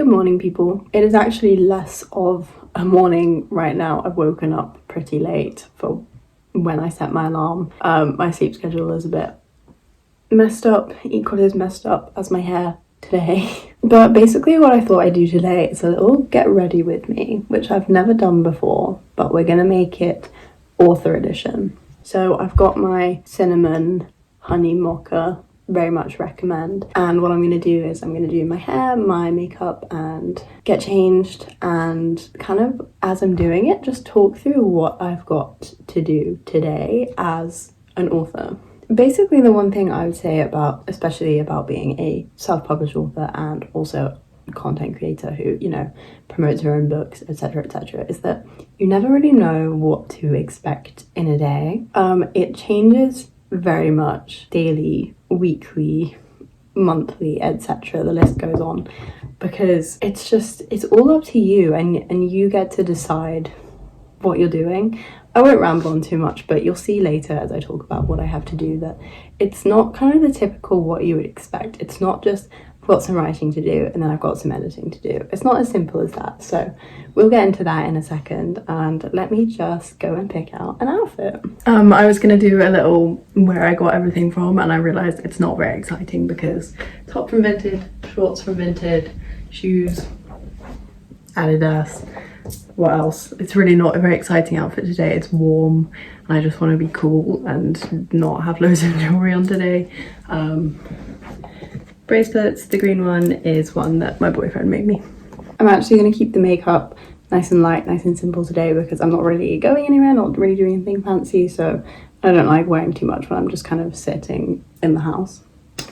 Good morning, people. It is actually less of a morning right now. I've woken up pretty late for when I set my alarm. My sleep schedule is a bit messed up, equally as messed up as my hair today. But basically what I thought I'd do today is a little get ready with me, which I've never done before, but we're gonna make it author edition. So I've got my cinnamon honey mocha, very much recommend, and what I'm going to do is I'm going to do my hair, my makeup, and get changed, and kind of as I'm doing it just talk through what I've got to do today as an author. Basically the one thing I would say about, especially about being a self-published author and also content creator who, you know, promotes her own books, etc., is that you never really know what to expect in a day. It changes very much daily, weekly, monthly, etc. The list goes on, because it's all up to you, and you get to decide what you're doing. I won't ramble on too much, but you'll see later as I talk about what I have to do that it's not kind of the typical what you would expect. It's not just I've got some writing to do and then I've got some editing to do. It's not as simple as that. So we'll get into that in a second, and let me just go and pick out an outfit. I was gonna do a little where I got everything from, and I realized it's not very exciting because top from Vinted, shorts from Vinted, shoes, Adidas. What else? It's really not a very exciting outfit today. It's warm and I just want to be cool and not have loads of jewelry on today. Bracelets, the green one is one that my boyfriend made me. I'm actually going to keep the makeup nice and light, nice and simple today because I'm not really going anywhere, not really doing anything fancy, so I don't like wearing too much when I'm just kind of sitting in the house.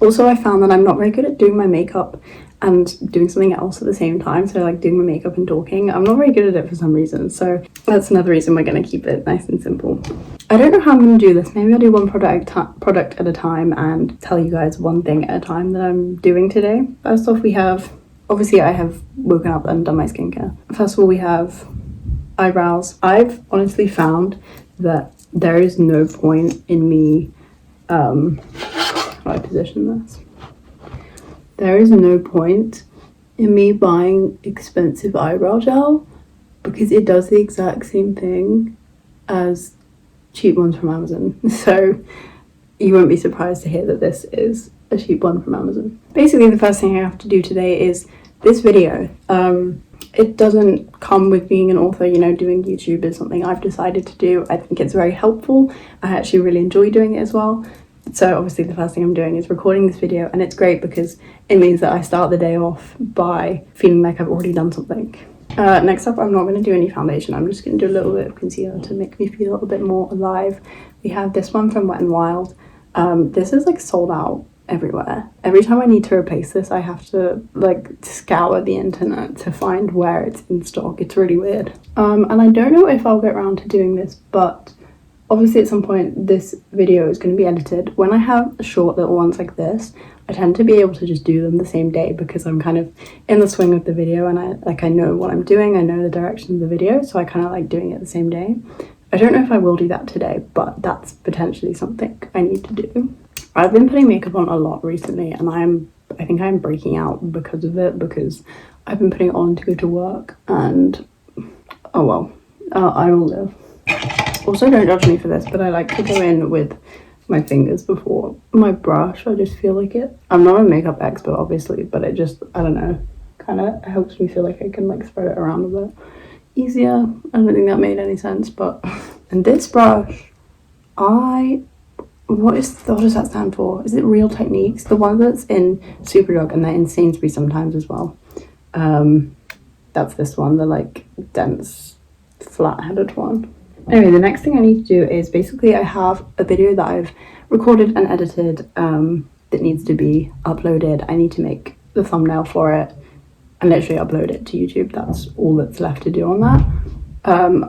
Also, I found that I'm not very good at doing my makeup and doing something else at the same time, so like doing my makeup and talking. I'm not very good at it for some reason, so that's another reason we're going to keep it nice and simple. I don't know how I'm going to do this. Maybe I'll do one product at a time and tell you guys one thing at a time that I'm doing today. First off, we have, obviously I have woken up and done my skincare. First of all, we have eyebrows. I've honestly found that there is no point in me, how do I position this? There is no point in me buying expensive eyebrow gel because it does the exact same thing as cheap ones from Amazon. So you won't be surprised to hear that this is a cheap one from Amazon. Basically, the first thing I have to do today is this video. It doesn't come with being an author, you know, doing YouTube is something I've decided to do. I think it's very helpful. I actually really enjoy doing it as well. So obviously the first thing I'm doing is recording this video, and it's great because it means that I start the day off by feeling like I've already done something. Next up, I'm not going to do any foundation. I'm just going to do a little bit of concealer to make me feel a little bit more alive. We have this one from Wet n Wild. This is like sold out everywhere. Every time I need to replace this, I have to like scour the internet to find where it's in stock. It's really weird. And I don't know if I'll get around to doing this, but obviously at some point this video is going to be edited. When I have short little ones like this, I tend to be able to just do them the same day because I'm kind of in the swing of the video and I know what I'm doing, I know the direction of the video, so I kind of like doing it the same day. I don't know if I will do that today, but that's potentially something I need to do. I've been putting makeup on a lot recently, and I think I'm breaking out because of it, because I've been putting it on to go to work, and oh well, I will live. Also, don't judge me for this, but I like to go in with my fingers before my brush. I just feel like it. I'm not a makeup expert, obviously, but it just, I don't know, kind of helps me feel like I can like spread it around a bit easier. I don't think that made any sense, but... And this brush, what does that stand for? Is it Real Techniques? The one that's in Superdrug, and they're in Sainsbury's sometimes as well. That's this one, the like dense, flat-headed one. Anyway, the next thing I need to do is basically I have a video that I've recorded and edited that needs to be uploaded. I need to make the thumbnail for it and literally upload it to YouTube. That's all that's left to do on that.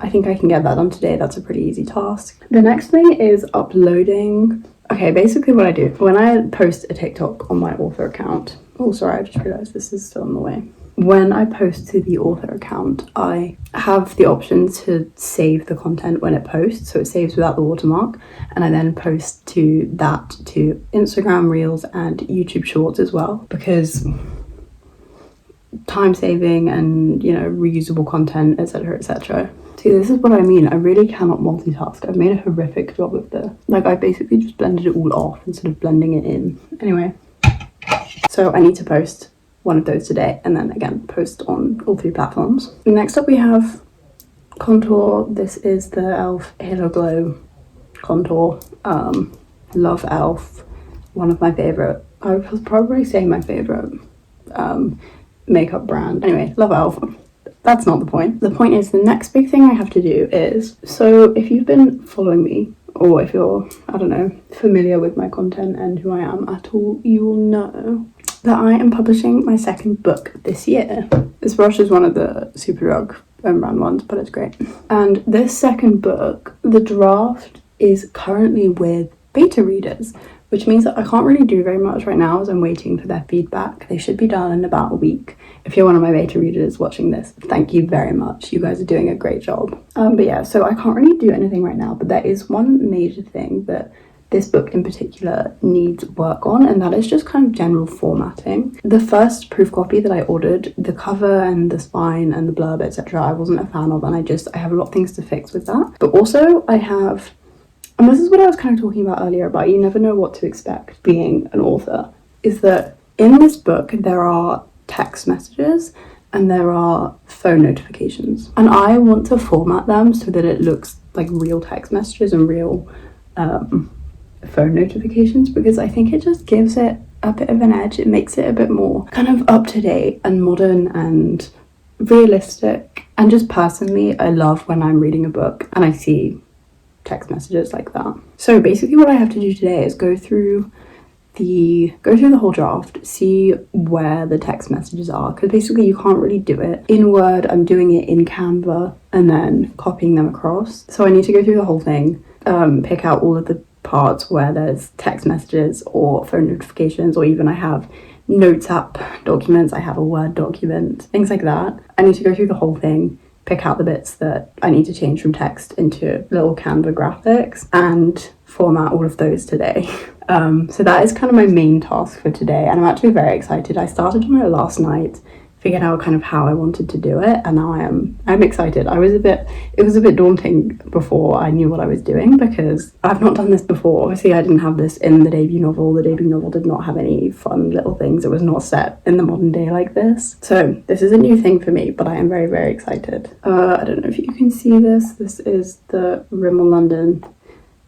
I think I can get that done today. That's a pretty easy task. The next thing is uploading. Okay, basically what I do when I post a TikTok on my author account. Oh, sorry, I just realized this is still in the way. When I post to the author account, I have the option to save the content when it posts, so it saves without the watermark, and I then post to Instagram Reels and YouTube Shorts as well, because time saving and, you know, reusable content, etc, etc. See, this is what I mean. I really cannot multitask. I've made a horrific job of this. Like, I basically just blended it all off instead of blending it in. Anyway, so I need to post one of those today, and then again post on all 3 platforms. Next up we have contour. This is the e.l.f. Halo Glow contour. Love e.l.f. One of my favorite, I would probably say my favorite makeup brand. Anyway, love e.l.f. That's not the point. The point is, the next big thing I have to do is, so if you've been following me, or if you're, I don't know, familiar with my content and who I am at all, you will know that I am publishing my 2nd book this year. This brush is one of the Superdrug brand ones, but it's great. And this 2nd book, the draft is currently with beta readers, which means that I can't really do very much right now as I'm waiting for their feedback. They should be done in about a week. If you're one of my beta readers watching this, thank you very much. You guys are doing a great job. But yeah, so I can't really do anything right now, but there is one major thing that this book in particular needs work on, and that is just kind of general formatting. The first proof copy that I ordered, the cover and the spine and the blurb, etc, I wasn't a fan of, and I have a lot of things to fix with that. But also I have, and this is what I was kind of talking about earlier, about you never know what to expect being an author, is that in this book there are text messages and there are phone notifications, and I want to format them so that it looks like real text messages and real phone notifications, because I think it just gives it a bit of an edge. It makes it a bit more kind of up to date and modern and realistic. And just personally, I love when I'm reading a book and I see text messages like that. So basically what I have to do today is go through the whole draft, see where the text messages are, because basically you can't really do it in Word. I'm doing it in Canva and then copying them across. So I need to go through the whole thing, pick out all of the parts where there's text messages or phone notifications, or even I have notes app documents, I have a Word document, things like that. I need to go through the whole thing, pick out the bits that I need to change from text into little Canva graphics, and format all of those today. So that is kind of my main task for today, and I'm actually very excited. I started on it last night, figured out kind of how I wanted to do it, and now I'm excited. It was a bit daunting before I knew what I was doing, because I've not done this before. Obviously I didn't have this in the debut novel. The debut novel did not have any fun little things. It was not set in the modern day like this. So this is a new thing for me, but I am very, very excited. I don't know if you can see this. This is the Rimmel London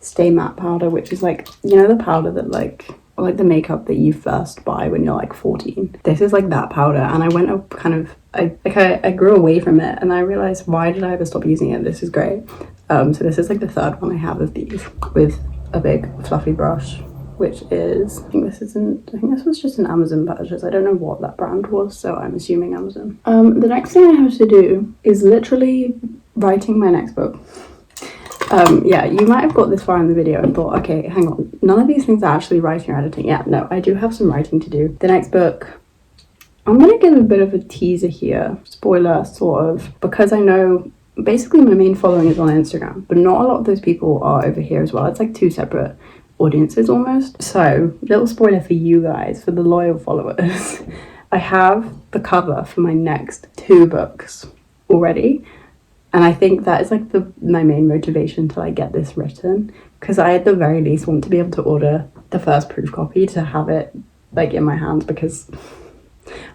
Stay Matte powder, which is like, you know, the powder that like the makeup that you first buy when you're like 14. This is like that powder, and I went up kind of, I grew away from it, and I realized, why did I ever stop using it? This is great. So this is like the 3rd one I have of these, with a big fluffy brush, which is, I think this was just an Amazon purchase. I don't know what that brand was, so I'm assuming Amazon. The next thing I have to do is literally writing my next book. Yeah, you might have got this far in the video and thought, okay, hang on, none of these things are actually writing or editing. Yeah, no, I do have some writing to do. The next book, I'm gonna give a bit of a teaser here, spoiler sort of, because I know basically my main following is on Instagram, but not a lot of those people are over here as well. It's like 2 separate audiences almost. So, little spoiler for you guys, for the loyal followers. I have the cover for my next 2 books already. And I think that is like my main motivation to like get this written, because I at the very least want to be able to order the first proof copy to have it like in my hands, because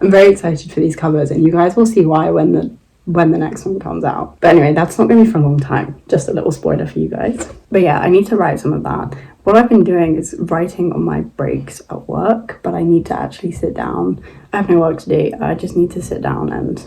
I'm very excited for these covers, and you guys will see why when the next one comes out. But anyway, that's not going to be for a long time, just a little spoiler for you guys. But yeah, I need to write some of that. What I've been doing is writing on my breaks at work, but I need to actually sit down. I have no work to do. I just need to sit down and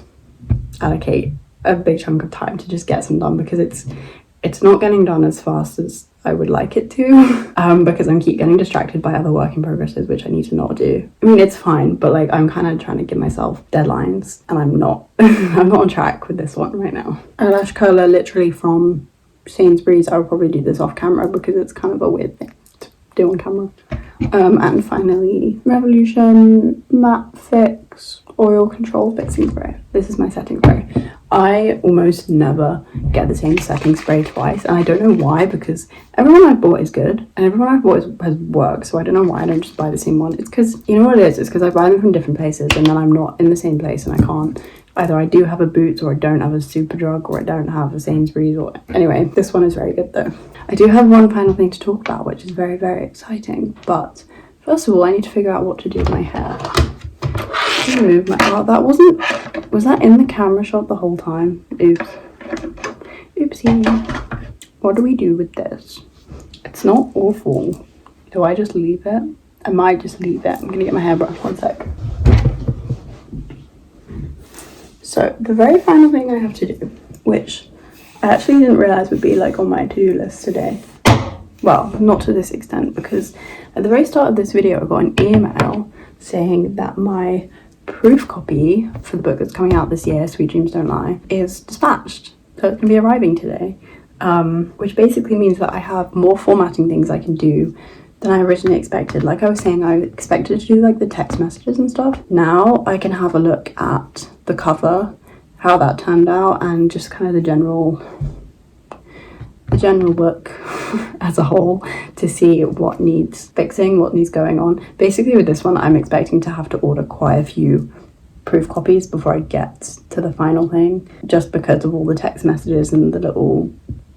allocate a big chunk of time to just get some done, because it's not getting done as fast as I would like it to, because I keep getting distracted by other work in progresses, which I need to not do. I mean, it's fine, but like I'm kind of trying to give myself deadlines, and I'm not I'm not on track with this one right now. Eyelash curler literally from Sainsbury's. I would probably do this off camera because it's kind of a weird thing to do on camera. And finally, Revolution Matte Fix Oil Control Fixing Spray. This is my setting spray. I almost never get the same setting spray twice, and I don't know why, because everyone I've bought is good and everyone I've bought has worked, so I don't know why I don't just buy the same one. It's because, you know what it is, it's because I buy them from different places and then I'm not in the same place and I can't, either I do have a Boots or I don't have a Superdrug or I don't have a Sainsbury's, or anyway, this one is very good though. I do have one final thing to talk about, which is very, very exciting, but first of all I need to figure out what to do with my hair. Move my, oh, that was that in the camera shot the whole time? Oops. Oopsie. What do we do with this? It's not awful. Do I just leave it? I might just leave it. I'm gonna get my hairbrush, one sec. So the very final thing I have to do, which I actually didn't realise would be like on my to-do list today. Well, not to this extent, because at the very start of this video I got an email saying that my proof copy for the book that's coming out this year, Sweet Dreams Don't Lie, is dispatched. So it's going to be arriving today, which basically means that I have more formatting things I can do than I originally expected. Like I was saying, I expected to do like the text messages and stuff. Now I can have a look at the cover, how that turned out, and just kind of the general book as a whole, to see what needs fixing, what needs going on. Basically with this one I'm expecting to have to order quite a few proof copies before I get to the final thing, just because of all the text messages and the little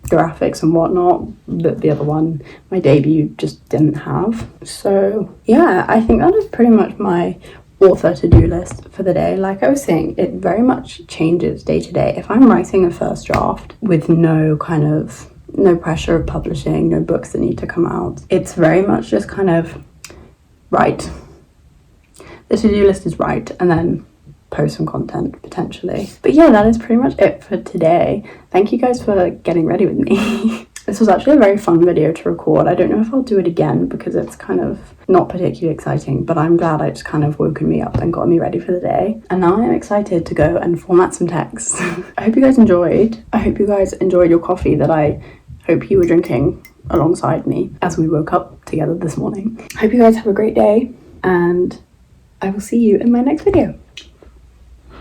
graphics and whatnot that the other one, my debut, just didn't have. So yeah, I think that is pretty much my author to-do list for the day. Like I was saying, it very much changes day to day. If I'm writing a first draft with no pressure of publishing, no books that need to come out, it's very much just kind of right, the to-do list is right, and then post some content potentially. But yeah, that is pretty much it for today. Thank you guys for getting ready with me. This was actually a very fun video to record. I don't know if I'll do it again because it's kind of not particularly exciting, but I'm glad it's kind of woken me up and got me ready for the day. And now I'm excited to go and format some text. I hope you guys enjoyed. I hope you guys enjoyed your coffee that I hope you were drinking alongside me as we woke up together this morning. I hope you guys have a great day, and I will see you in my next video.